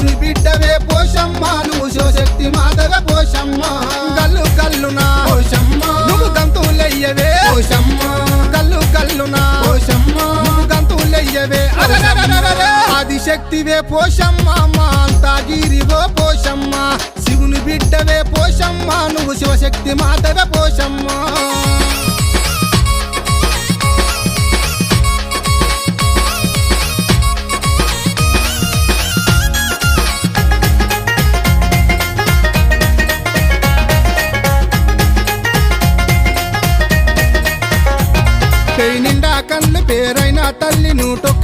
శివుని బిడ్డవే పోషమ్మ నువ్వు శివశక్తి మాతవే పోషమ్మ కల్లు కల్లునా పోషమ్మ నువ్వు గంతులయ్యవే పోషమ్మ కల్లు కల్లునా పోషమ్మ నువ్వు గంతులయ్యవే ఆదిశక్తివే పోషమ్మ మా అంతాగిరివో పోషమ్మ శివుని బిడ్డవే పోషమ్మ నువ్వు శివశక్తి మాతవే పోషమ్మ నిండా కళ్ళు పేరైన తల్లి 101